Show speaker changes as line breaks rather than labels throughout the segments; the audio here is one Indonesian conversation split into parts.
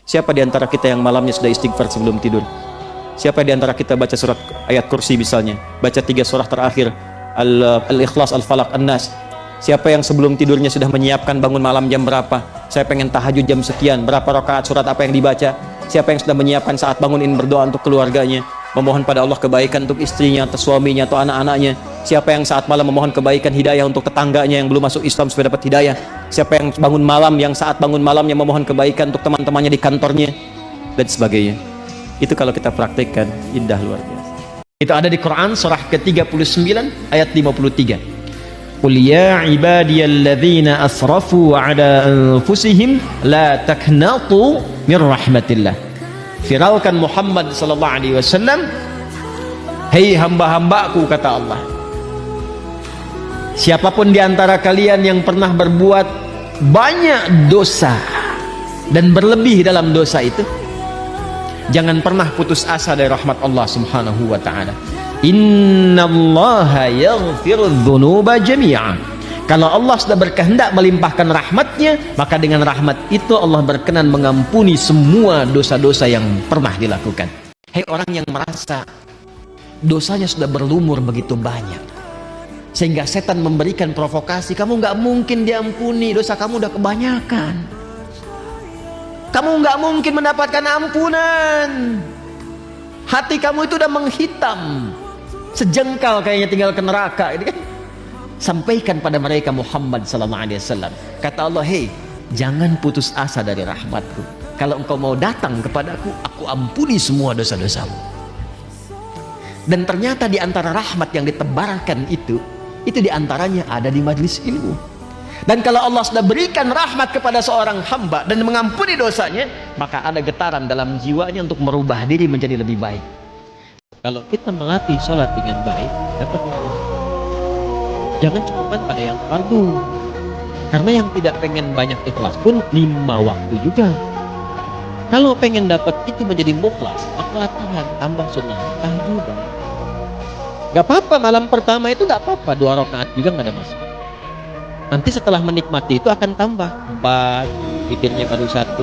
Siapa di antara kita yang malamnya sudah istighfar sebelum tidur? Siapa di antara kita baca surat ayat kursi misalnya, baca 3 surah terakhir, Al-Ikhlas, Al-Falaq, An-Nas? Siapa yang sebelum tidurnya sudah menyiapkan bangun malam jam berapa? Saya pengen tahajud jam sekian, berapa rakaat surat apa yang dibaca? Siapa yang sudah menyiapkan saat bangunin berdoa untuk keluarganya, memohon pada Allah kebaikan untuk istrinya atau suaminya atau anak-anaknya? Siapa yang saat malam memohon kebaikan hidayah untuk tetangganya yang belum masuk Islam supaya dapat hidayah? Siapa yang bangun malam, yang saat bangun malamnya memohon kebaikan untuk teman-temannya di kantornya dan sebagainya? Itu kalau kita praktekkan, indah luar biasa. Itu ada di Quran surah ke-39 ayat 53. Qul ya ibadiyalladzina asrafu ala anfusihim la taknatu min rahmatillah. Firalkan Muhammad sallallahu alaihi wasallam, hei hamba-hambaku, kata Allah, siapapun di antara kalian yang pernah berbuat banyak dosa dan berlebih dalam dosa itu, jangan pernah putus asa dari rahmat Allah subhanahu wa ta'ala. Innallaha yaghfirudz dzunuba jami'a. Kalau Allah sudah berkehendak melimpahkan rahmatnya, maka dengan rahmat itu Allah berkenan mengampuni semua dosa-dosa yang pernah dilakukan. Hei orang yang merasa dosanya sudah berlumur begitu banyak, sehingga setan memberikan provokasi, kamu nggak mungkin diampuni, dosa kamu udah kebanyakan, kamu nggak mungkin mendapatkan ampunan, hati kamu itu udah menghitam, sejengkal kayaknya tinggal ke neraka. Ini kan, sampaikan pada mereka Muhammad sallallahu alaihi wasallam, kata Allah, hei jangan putus asa dari rahmatku. Kalau engkau mau datang kepadaku, aku ampuni semua dosa-dosamu. Dan ternyata di antara rahmat yang ditebarkan itu diantaranya ada di majlis ilmu. Dan kalau Allah sudah berikan rahmat kepada seorang hamba dan mengampuni dosanya, maka ada getaran dalam jiwanya untuk merubah diri menjadi lebih baik. Kalau kita melatih sholat dengan baik, dapat pahala. Jangan cuma pada yang fardu, karena yang tidak pengen banyak ikhlas pun 5 waktu juga. Kalau pengen dapat itu menjadi mukhlas, maka latihan, tambah sunnah, tahajud. Gak apa-apa malam pertama itu, gak apa-apa 2 rakaat juga gak ada masalah. Nanti setelah menikmati itu akan tambah 4, witirnya baru 1,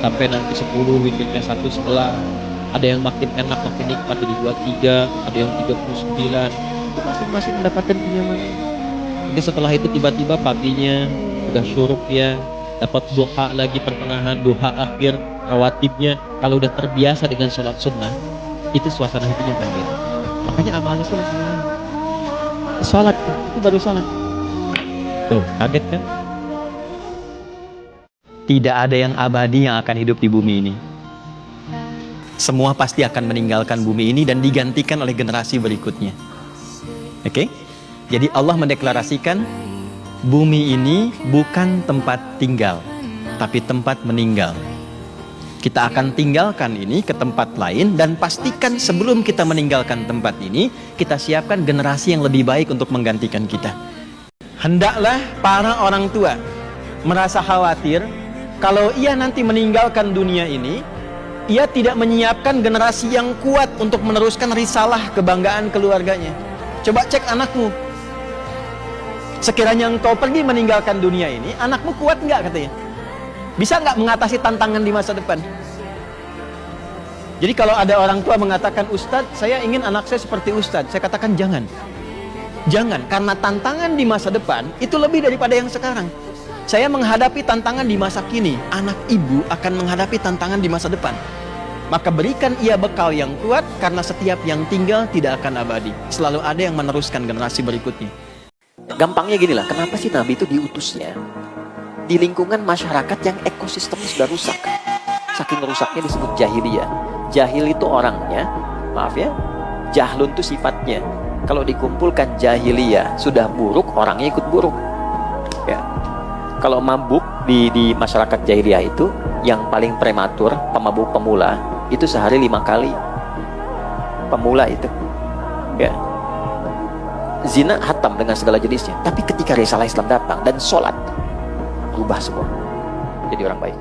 sampai nanti 10, witirnya 1 setelah. Ada yang makin enak, makin nikmat jadi 23, ada yang 39. Itu masing-masing mendapatkan kenyamanan. Jadi setelah itu tiba-tiba paginya udah syuruk ya, dapat duha lagi pertengahan, duha akhir, rawatibnya. Kalau udah terbiasa dengan sholat sunnah, itu suasana hatinya berbeda. Makanya amalnya itu langsung sholat, itu baru sholat. Tuh, kaget kan? Tidak ada yang abadi yang akan hidup di bumi ini. Semua pasti akan meninggalkan bumi ini dan digantikan oleh generasi berikutnya. Oke? Jadi Allah mendeklarasikan bumi ini bukan tempat tinggal, tapi tempat meninggal. Kita akan tinggalkan ini ke tempat lain, dan pastikan sebelum kita meninggalkan tempat ini, kita siapkan generasi yang lebih baik untuk menggantikan kita. Hendaklah para orang tua merasa khawatir kalau ia nanti meninggalkan dunia ini, ia tidak menyiapkan generasi yang kuat untuk meneruskan risalah kebanggaan keluarganya. Coba cek anakmu. Sekiranya engkau pergi meninggalkan dunia ini, anakmu kuat nggak katanya? Bisa nggak mengatasi tantangan di masa depan? Jadi kalau ada orang tua mengatakan, Ustadz, saya ingin anak saya seperti Ustadz, saya katakan jangan. Jangan, karena tantangan di masa depan itu lebih daripada yang sekarang. Saya menghadapi tantangan di masa kini, anak ibu akan menghadapi tantangan di masa depan. Maka berikan ia bekal yang kuat, karena setiap yang tinggal tidak akan abadi. Selalu ada yang meneruskan generasi berikutnya.
Gampangnya gini lah, kenapa sih Nabi itu diutusnya di lingkungan masyarakat yang ekosistemnya sudah rusak? Saking rusaknya disebut jahiliyah. Jahil itu orangnya, maaf ya, jahlun itu sifatnya. Kalau dikumpulkan jahiliyah sudah buruk, orangnya ikut buruk. Ya. Kalau mabuk di masyarakat jahiliyah itu, yang paling prematur, pemabuk pemula, itu sehari 5 kali. Pemula itu. Ya. Zina hatam dengan segala jenisnya. Tapi ketika risalah Islam datang dan sholat, berubah semua. Jadi orang baik.